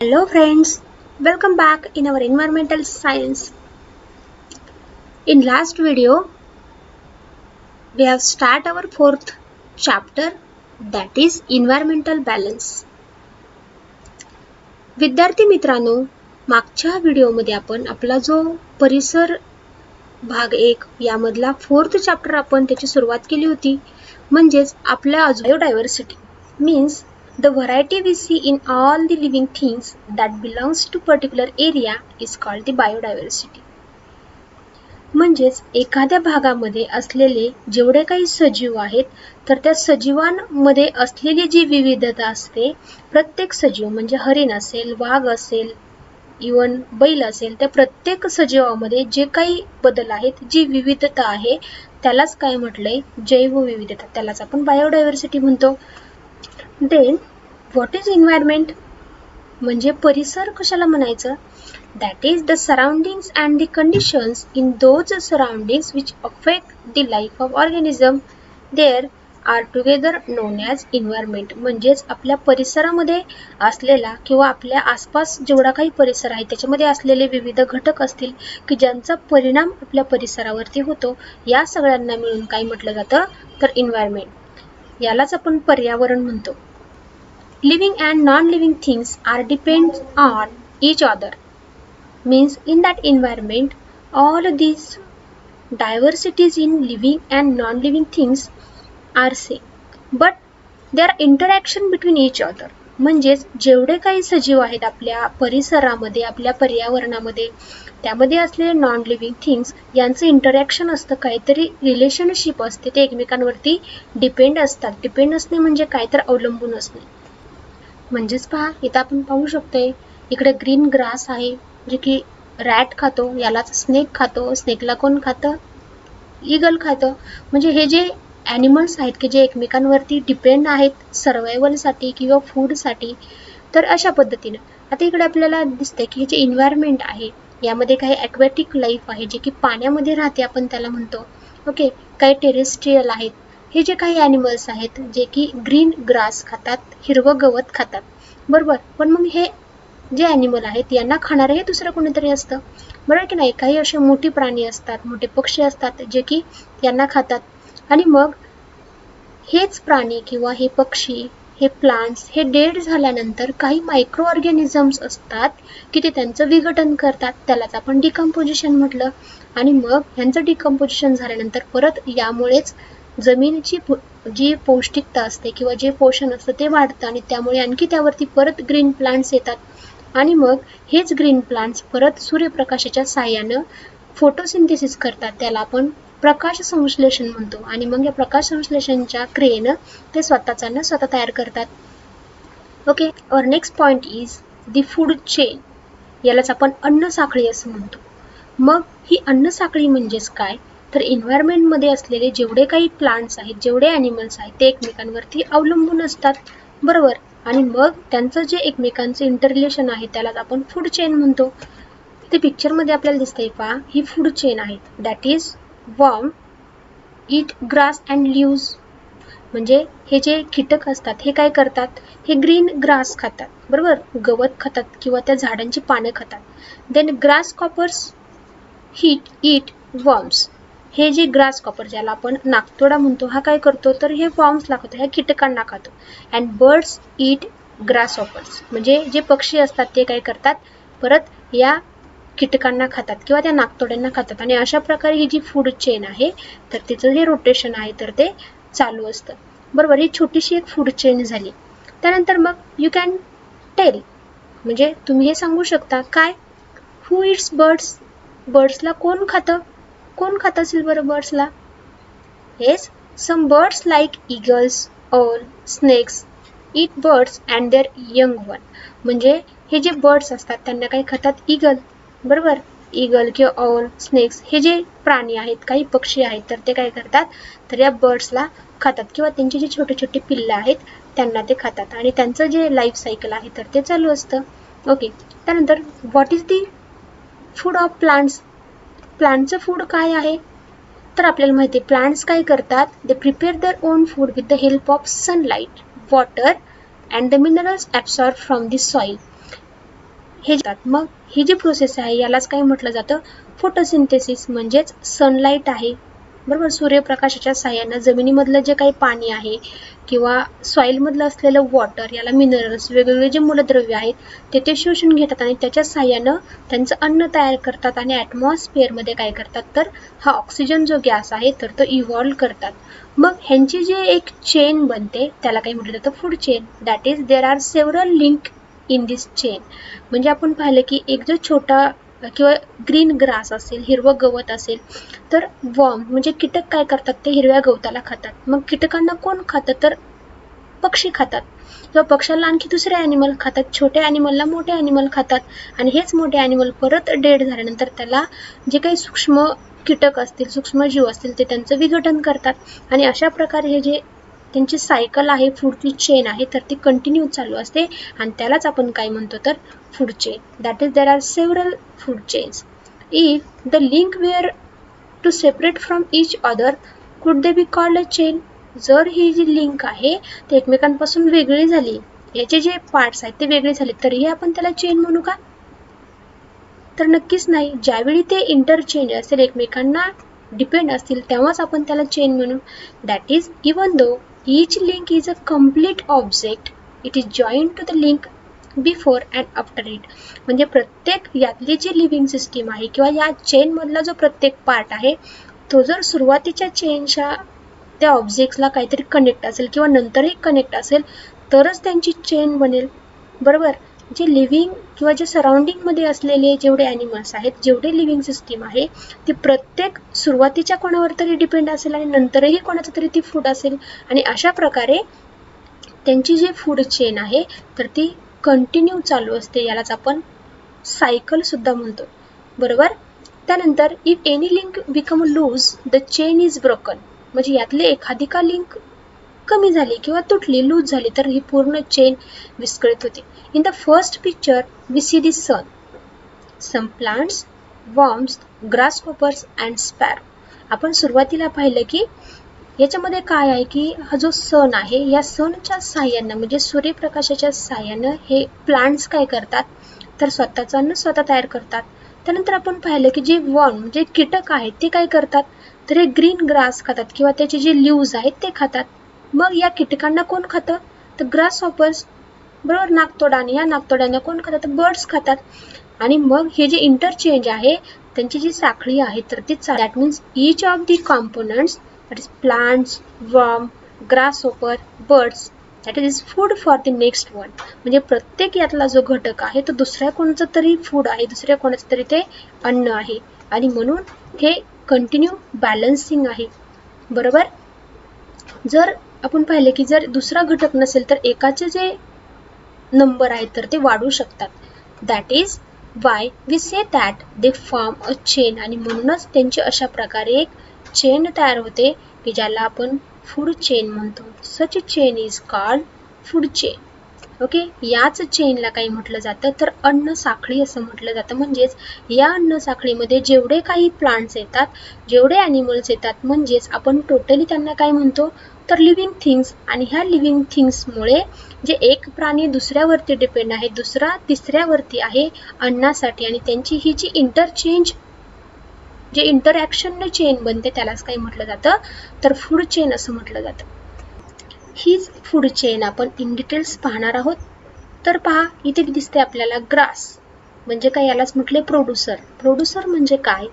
Hello friends, welcome back in our environmental science. In last video, we have start our fourth chapter, that is environmental balance. विद्यार्थी मित्रांनो, मागच्या व्हिडिओमध्ये आपण आपला जो परिसर भाग 1 यामधला फोर्थ चॅप्टर आपण त्याची सुरुवात केली होती, म्हणजेच आपल्या biodiversity means the variety we see in all the living things that belongs to particular area is called the biodiversity. म्हणजेच एखाद्या भागामध्ये असलेले जेवढे काही सजीव आहेत तर त्या सजीवांमध्ये असलेली जी विविधता असते, प्रत्येक सजीव म्हणजे हरिण असेल, वाघ असेल, इवन बैल असेल, त्या प्रत्येक सजीवामध्ये जे काही बदल आहेत, जी विविधता आहे, त्यालाच काय म्हटलंय, जैवविविधता. त्यालाच आपण बायोडायव्हर्सिटी म्हणतो. देन व्हॉट इज एन्व्हायरमेंट म्हणजे परिसर कशाला म्हणायचं? That is the surroundings and the conditions in those surroundings which affect the life of organism there are together known as environment. म्हणजेच आपल्या परिसरामध्ये असलेला किंवा आपल्या आसपास जेवढा काही परिसर आहे त्याच्यामध्ये असलेले विविध घटक असतील की ज्यांचा परिणाम आपल्या परिसरावरती होतो, या सगळ्यांना मिळून काय म्हटलं जातं तर एन्व्हायरमेंट. यालाच आपण पर्यावरण म्हणतो. Living and non-living things are depend on each other. Means in that environment, all these diversities in living and non-living things are same. But there are interaction between each other. म्हणजेच जेवढे काही सजीव आहेत आपल्या परिसरामध्ये, आपल्या पर्यावरणामध्ये, त्यामध्ये असलेले नॉन लिव्हिंग थिंग्स यांचं इंटरॅक्शन असतं, काहीतरी रिलेशनशिप असते, ते एकमेकांवरती डिपेंड असतात. डिपेंड असणे म्हणजे काय तर अवलंबून असणे. म्हणजेच पहा, इथं आपण पाहू शकतोय इकडे ग्रीन ग्रास आहे जे की रॅट खातो, यालाच स्नेक खातो. स्नेकला कोण खातं? ईगल खातं. म्हणजे हे जे ॲनिमल्स आहेत की जे एकमेकांवरती डिपेंड आहेत सर्वायवलसाठी किंवा फूडसाठी. तर अशा पद्धतीनं आता इकडे आपल्याला दिसतंय की हे जे एन्व्हायरमेंट आहे यामध्ये काही ॲक्वॅटिक लाईफ आहे जे की पाण्यामध्ये राहते, आपण त्याला म्हणतो. ओके, काही टेरेस्ट्रियल आहेत. हे जे काही ॲनिमल्स आहेत जे की ग्रीन ग्रास खातात, हिरवं गवत खातात, बरोबर. पण मग हे जे ॲनिमल आहेत यांना खाणारे हे दुसरं कोणीतरी असतं, बरोबर की नाही. काही असे मोठे प्राणी असतात, मोठे पक्षी असतात जे की यांना खातात. आणि मग हेच प्राणी किंवा हे पक्षी, हे प्लांट्स हे डेड झाल्यानंतर काही मायक्रो ऑर्गॅनिझम्स असतात की ते त्यांचं विघटन करतात, त्यालाच आपण डिकम्पोजिशन म्हटलं. आणि मग ह्यांचं डिकम्पोजिशन झाल्यानंतर परत यामुळेच जमिनीची जी पौष्टिकता असते किंवा जे पोषण असतं ते वाढतं आणि त्यामुळे आणखी त्यावरती परत ग्रीन प्लांट्स येतात. आणि मग हेच ग्रीन प्लांट्स परत सूर्यप्रकाशाच्या साहाय्यानं फोटोसिंथेसिस करतात, त्याला आपण प्रकाश संश्लेषण म्हणतो. आणि मग या प्रकाश संश्लेषणच्या क्रियेनं ते स्वतः तयार करतात. ओके, और next point is the food chain. यालाच आपण अन्न साखळी असं म्हणतो. मग ही अन्न साखळी म्हणजेच काय तर एन्व्हायरमेंटमध्ये असलेले जेवढे काही प्लांट्स आहेत, जेवढे ॲनिमल्स आहेत ते एकमेकांवरती अवलंबून असतात, बरोबर. आणि मग त्यांचं जे एकमेकांचं इंटररिलेशन आहे त्यालाच आपण फूड चेन म्हणतो. ते पिक्चरमध्ये आपल्याला दिसतंय पहा, ही फूड चेन आहे. That is worm eat grass and leaves. म्हणजे हे जे कीटक असतात हे काय करतात, हे ग्रीन ग्रास खातात, बरोबर, गवत खातात किंवा त्या झाडांची पानं खातात. देन ग्रास कॉपर्स ईट वर्म्स. हे जे ग्रास कॉपर ज्याला आपण नाकतोडा म्हणतो, हा काय करतो तर हे वर्म्सला खातो, ह्या कीटकांना खातो. अँड बर्ड्स ईट ग्रासहॉपर्स. म्हणजे जे पक्षी असतात ते काय करतात, परत या कीटकांना खातात किंवा त्या नाकतोड्यांना खातात. आणि अशा प्रकारे ही जी फूड चेन आहे तर तिचं जे रोटेशन आहे तर ते चालू असतं, बरोबर. ही छोटीशी एक फूड चेन झाली. त्यानंतर मग यू कॅन टेल म्हणजे तुम्ही हे सांगू शकता काय, हू इट्स बर्ड्स. बर्ड्सला कोण खातं? कोण खात असेल बरं बर्ड्सला? Yes, some birds like eagles, owls, snakes eat birds and their young one. म्हणजे हे जे बर्ड्स असतात त्यांना काय खातात, ईगल, बरोबर. ईगल किंवा ऑल, स्नेक्स हे जे प्राणी आहेत, काही पक्षी आहेत तर ते काय करतात तर या बर्ड्सला खातात किंवा त्यांची जी छोटे छोटे पिल्लं आहेत त्यांना ते खातात. आणि त्यांचं जे लाईफ सायकल आहे तर ते चालू असतं. ओके, त्यानंतर what is the food of plants. प्लांटचं फूड काय आहे तर आपल्याला माहिती आहे प्लांट्स काय करतात, they prepare their own food with the help of sunlight, water and the minerals absorb from the soil. हे जातात. मग ही जी प्रोसेस आहे यालाच काय म्हटलं जातं, फोटोसिंथेसिस म्हणजेच सनलाईट आहे. बरोबर, सूर्यप्रकाशाच्या साह्यानं जमिनीमधलं जे काही पाणी आहे किंवा सॉइलमधलं असलेलं वॉटर, याला मिनरल्स, वेगवेगळे जे मूलद्रव्य आहेत ते शोषून घेतात आणि त्याच्या साह्यानं त्यांचं अन्न तयार करतात आणि ॲटमॉस्फिअरमध्ये काय करतात, तर हा ऑक्सिजन जो गॅस आहे तर तो इव्हॉल्व करतात. मग ह्यांची जी एक चेन बनते त्याला काय म्हटलं जातं, food chain. That is there are several link in this chain. म्हणजे आपण पाहिलं की एक जो छोटा किंवा ग्रीन ग्रास असेल, हिरवं गवत असेल, तर वॉर्म म्हणजे कीटक काय करतात, ते हिरव्या गवताला खातात. मग कीटकांना कोण खातं, तर पक्षी खातात किंवा पक्ष्याला आणखी दुसरे ॲनिमल खातात, छोट्या ॲनिमलला मोठे ॲनिमल खातात आणि हेच मोठे ॲनिमल परत डेड झाल्यानंतर त्याला जे काही सूक्ष्म कीटक असतील, सूक्ष्मजीव असतील, ते त्यांचं विघटन करतात आणि अशा प्रकारे हे जे त्यांची सायकल आहे, फूडची चेन आहे, तर ती कंटिन्यू चालू असते आणि त्यालाच आपण काय म्हणतो, तर food chain. That is there are several food chains. If the link were to separate from each other could they be called a chain. जर ही जी लिंक आहे ते एकमेकांपासून वेगळी झाली, याचे जे पार्ट्स आहेत ते वेगळे झाले, तरीही आपण त्याला चेन म्हणू का, तर नक्कीच नाही. ज्यावेळी ते इंटरचेंज असेल, एकमेकांना डिपेंड असतील, तेव्हाच आपण त्याला चेन म्हणू. That is even though each link is a complete object, it is joined to the link before and after it. म्हणजे प्रत्येक यातली जी लिव्हिंग सिस्टीम आहे किंवा या चेन मधला जो प्रत्येक पार्ट आहे तो जर सुरुवातीच्या चेनच्या त्या ऑब्जेक्ट्सला काहीतरी कनेक्ट असेल किंवा नंतरही कनेक्ट असेल तरच त्यांची चेन बनेल. बरोबर, जे लिव्हिंग किंवा जे सराउंडिंगमध्ये असलेले जेवढे ॲनिमल्स आहेत, जेवढे लिव्हिंग सिस्टीम आहे, ती प्रत्येक सुरुवातीच्या कोणावर तरी डिपेंड असेल आणि नंतरही कोणाचं तरी ती फूड असेल आणि अशा प्रकारे त्यांची जी फूड चेन आहे तर ती कंटिन्यू चालू असते. यालाच आपण सायकल सुद्धा म्हणतो. बरोबर. त्यानंतर if any link become lose the chain is broken. म्हणजे यातली एखादी का लिंक कमी झाली किंवा तुटली, लूज झाली, तर ही पूर्ण चेन विस्कळीत होते. In the first picture we see the sun, some plants, worms, grasshoppers and sparrow. आपण सुरुवातीला पाहिलं की याच्यामध्ये काय आहे की हा जो सन आहे, या सनच्या साह्यानं म्हणजे सूर्यप्रकाशाच्या साह्यानं हे प्लांट्स काय करतात, तर स्वतःचं अन्न स्वतः तयार करतात. त्यानंतर आपण पाहिलं की जे वर्म म्हणजे कीटक आहेत ते काय करतात, तर हे ग्रीन ग्रास खातात किंवा त्याचे जे लीव्ज आहेत ते खातात. मग या कीटकांना कोण खातं, तर ग्रासहॉपर्स. बरोबर, नाकतोडाने, या नाकतोड्यांना कोण खातात, तर बर्ड्स खातात. आणि मग हे जे इंटरचेंज आहे त्यांची जी साखळी आहे तर ती that means each of the components that is plants, worm, grasshopper, birds that is food for the next one. म्हणजे प्रत्येक यातला जो घटक आहे तो दुसऱ्या कोणाचं तरी फूड आहे, दुसऱ्या कोणाचं तरी ते अन्न आहे आणि म्हणून हे कंटिन्यू बॅलन्सिंग आहे. बरोबर. जर आपण पाहिले की जर दुसरा घटक नसेल तर एकाचे जे नंबर आहेत तर ते वाढू शकतात. That is why we say that they form a chain. आणि म्हणूनच त्यांची अशा प्रकारे एक चेन तयार होते की ज्याला आपण फूड चेन म्हणतो. Such a chain is called food chain. Okay, याच चेनला काही म्हटलं जातं तर अन्न साखळी असं म्हटलं जातं. म्हणजेच या अन्न साखळीमध्ये जेवढे काही प्लांट्स येतात, जेवढे ॲनिमल्स येतात, म्हणजेच आपण टोटली त्यांना काय म्हणतो, तर लिव्हिंग थिंग्स. आणि ह्या लिव्हिंग थिंग्समुळे जे एक प्राणी दुसऱ्यावरती डिपेंड आहे, दुसरा तिसऱ्यावरती आहे अन्नासाठी, आणि त्यांची ही जी इंटरचेंज, जे इंटरॅक्शन चेन बनते त्यालाच काय म्हटलं जातं, तर फूड चेन असं म्हटलं जातं. हीच फूड चेन आपण इन डिटेल्स पाहणार आहोत. तर पहा, इथे दिसते आपल्याला ग्रास म्हणजे काय, यालाच म्हटले प्रोड्युसर. प्रोड्युसर म्हणजे काय,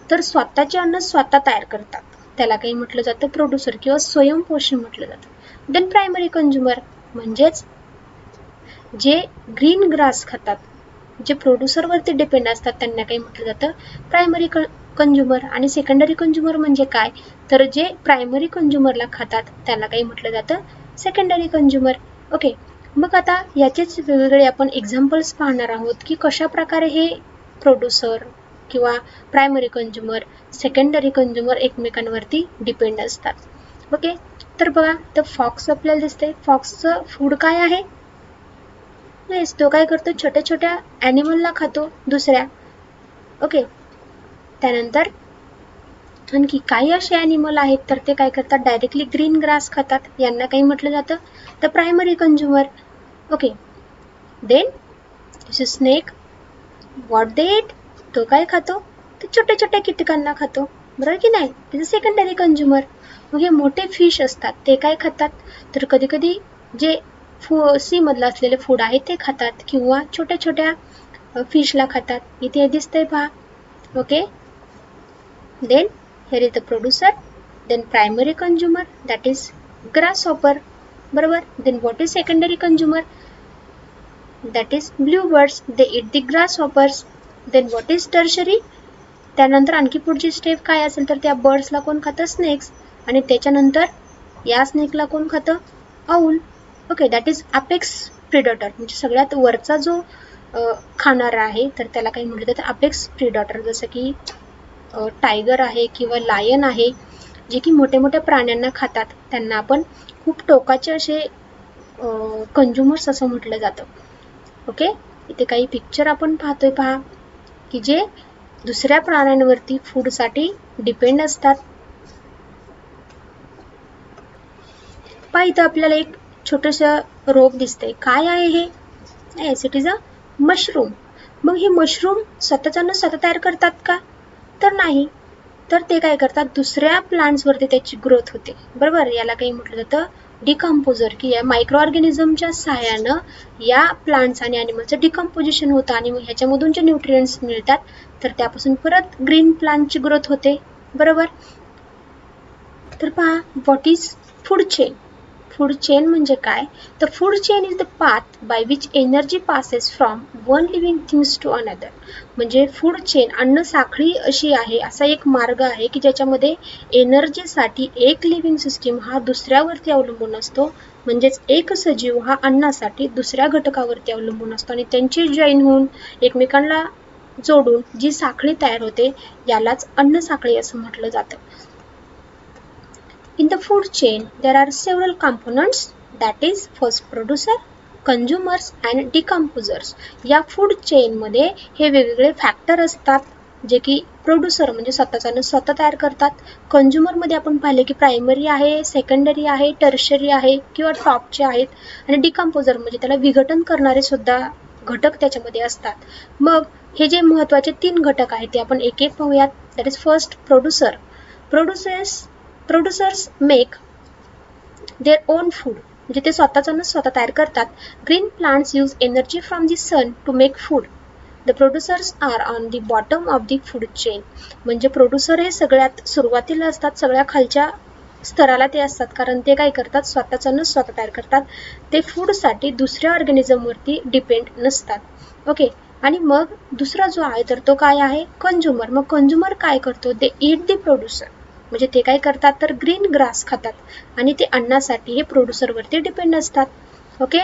तर स्वतःचे अन्न स्वतः तयार करतात, त्याला काही म्हटलं जातं प्रोड्युसर किंवा स्वयंपोषी म्हटलं जातं. देन प्रायमरी कंझ्युमर म्हणजेच जे ग्रीन ग्रास खातात, जे प्रोड्युसरवरती डिपेंड असतात, त्यांना काही म्हटलं जातं प्रायमरी कंझ्युमर. आणि सेकंडरी कंझ्युमर म्हणजे काय, तर जे प्रायमरी कंझ्युमरला खातात त्याला काही म्हटलं जातं सेकंडरी कंझ्युमर. ओके, मग आता याचेच वेगवेगळे आपण एक्झाम्पल्स पाहणार आहोत की कशा प्रकारे हे प्रोड्युसर किंवा प्रायमरी कंझ्युमर, सेकंडरी कंझ्युमर एकमेकांवरती डिपेंड असतात. ओके, तर बघा, तर फॉक्स आपल्याला दिसते. फॉक्सचं फूड काय आहे, तो काय करतो, छोट्या छोट्या ॲनिमलला खातो दुसऱ्या. ओके, त्यानंतर आणखी काही असे ॲनिमल आहेत तर ते काय करतात, डायरेक्टली ग्रीन ग्रास खातात, यांना काही म्हटलं जातं तर primary consumer. Okay, then this is snake. What they eat, तो काय खातो, ते छोट्या छोट्या कीटकांना खातो, बरोबर की नाही, इज अ सेकंडरी कंझ्युमर. मग हे मोठे फिश असतात ते काय खातात, तर कधी कधी जे सी मधलं असलेले फूड आहे ते खातात किंवा छोट्या छोट्या फिशला खातात. इथे दिसतंय पहा. Okay, then here is the producer, then primary consumer, that is grasshopper, बरोबर. then what is secondary consumer, that is bluebirds, they eat the grasshoppers. then what is tertiary, त्यानंतर आणखी पुढची स्टेप काय असेल तर त्या बर्ड्सला कोण खातं, स्नेक्स, आणि त्याच्यानंतर या स्नेकला कोण खातं, owl. Okay, that is apex predator, म्हणजे सगळ्यात वरचा जो खाणारा आहे तर त्याला काही म्हटलं जातं अपेक्स प्रिडेटर, जसं की टायगर आहे किंवा लायन आहे, जे की मोठ्या मोठ्या प्राण्यांना खातात, त्यांना आपण खूप टोकाचे असे कंझ्युमर्स असं म्हटलं जातं. ओके, इथे काही पिक्चर आपण पाहतोय पहा, की जे दुसऱ्या प्राण्यांवरती फूडसाठी डिपेंड असतात. पहा इथं आपल्याला एक छोटंसं रोप दिसतंय, काय आहे हे, yes it is a mushroom. मग हे मशरूम स्वतः तयार करतात का, तर नाही, तर ते काय करतात, दुसऱ्या प्लांट्सवरती त्याची ग्रोथ होते, बरोबर. याला काही म्हटलं जातं डिकम्पोजर, की या मायक्रो ऑर्गॅनिझमच्या सहाय्यानं या प्लांट्स आणि ॲनिमलचं डिकम्पोजिशन होतं आणि मग ह्याच्यामधून जे न्यूट्रिएंट्स मिळतात तर त्यापासून परत ग्रीन प्लांटची ग्रोथ होते, बरोबर. तर पहा, what is food chain. Food chain म्हणजे काय, तर food chain is the path by which energy passes from one living things to another. म्हणजे फूड चेन, अन्न साखळी अशी आहे, असा एक मार्ग आहे की ज्याच्यामध्ये एनर्जीसाठी एक लिव्हिंग सिस्टीम हा दुसऱ्यावरती अवलंबून असतो, म्हणजेच एक सजीव हा अन्नासाठी दुसऱ्या घटकावरती अवलंबून असतो आणि त्यांची जॉईन होऊन एकमेकांना जोडून जी साखळी तयार होते यालाच अन्न साखळी असं म्हटलं जातं. In the food chain, there are several components, that is first producer, consumers and decomposers. या फूड चेन मध्ये हे वेगवेगळे फॅक्टर असतात, जे की प्रोड्युसर म्हणजे स्वतः तयार करतात. कंझ्युमर मध्ये आपण पाहिले की प्रायमरी आहे, सेकंडरी आहे, टर्शरी आहे किंवा टॉपचे आहेत, आणि डिकम्पोजर म्हणजे त्याला विघटन करणारे सुद्धा घटक त्याच्यामध्ये असतात. मग हे जे महत्त्वाचे 3 घटक आहेत ते आपण एक एक पाहूयात. That is first producer. Producers make their own food, म्हणजे ते स्वतः तयार करतात. Green plants use energy from the sun to make food. The producers are on the bottom of the food chain. म्हणजे प्रोड्युसर हे सगळ्यात सुरुवातीला असतात, सगळ्या खालच्या स्तराला ते असतात, कारण ते काय करतात, स्वतः तयार करतात. ते फूडसाठी दुसऱ्या ऑर्गॅनिझमवरती डिपेंड नसतात. ओके, आणि मग दुसरा जो आहे तर तो काय आहे, कंझ्युमर. मग कंझ्युमर काय करतो, दे ईट द प्रोड्युसर, म्हणजे ते काय करतात तर ग्रीन ग्रास खातात आणि ते अन्नासाठी हे प्रोड्युसरवरती डिपेंड असतात. Okay,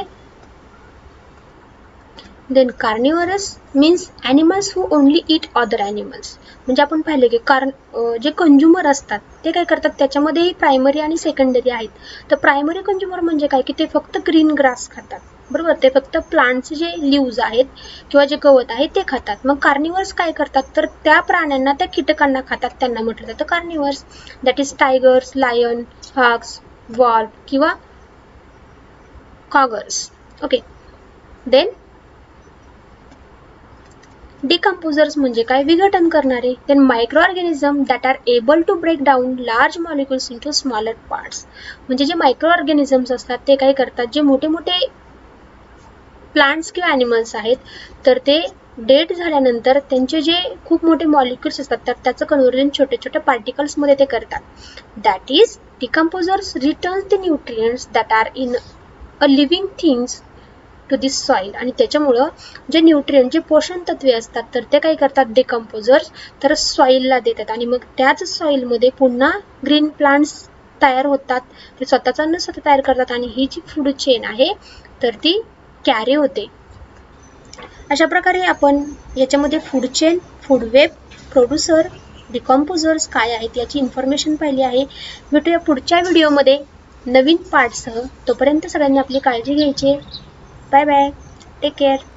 then carnivorous means animals who only eat other animals. म्हणजे आपण पाहिले की जे कंझ्युमर असतात ते काय करतात, त्याच्यामध्येही प्रायमरी आणि सेकंडरी आहेत. तर प्रायमरी कंझ्युमर म्हणजे काय, की ते फक्त ग्रीन ग्रास खातात, बरोबर. ते फक्त प्लांटचे जे लिव्ज आहेत किंवा जे गवत आहे ते खातात. मग कार्निवर्स काय करतात, तर त्या प्राण्यांना, त्या कीटकांना खातात, त्यांना म्हटलं जातं carnivores. That is tigers, lion, hogs, wolf किंवा कॉगर्स. ओके, देन डिकम्पोजर्स म्हणजे काय, विघटन करणारे. Then micro organism that are able to break down large molecules into smaller parts. म्हणजे जे मायक्रो ऑर्गॅनिझम्स असतात ते काय करतात, जे मोठे मोठे प्लांट्स किंवा ॲनिमल्स आहेत तर ते डेड झाल्यानंतर त्यांचे जे खूप मोठे मॉलिक्युल्स असतात तर त्याचं कन्व्हर्जन छोट्या छोट्या पार्टिकल्समध्ये ते करतात. That is decomposers returns the nutrients that are in a living things to this soil. आणि त्याच्यामुळं जे न्यूट्रिएंट, जे पोषण तत्वे असतात तर ते काय करतात, डिकम्पोजर्स तर सॉइलला देतात आणि मग त्याच सॉइलमध्ये पुन्हा ग्रीन प्लांट्स तयार होतात. ते स्वतः तयार करतात आणि ही जी फूड चेन आहे तर ती कॅरी होते. अशा प्रकारे आपण याच्यामध्ये food chain, food web, producer, decomposers काय आहेत याची इन्फॉर्मेशन पाहिली आहे. भेटूया पुढच्या व्हिडिओमध्ये नवीन पार्टसह. तोपर्यंत सगळ्यांनी आपली काळजी घ्यायची. Bye bye, take care.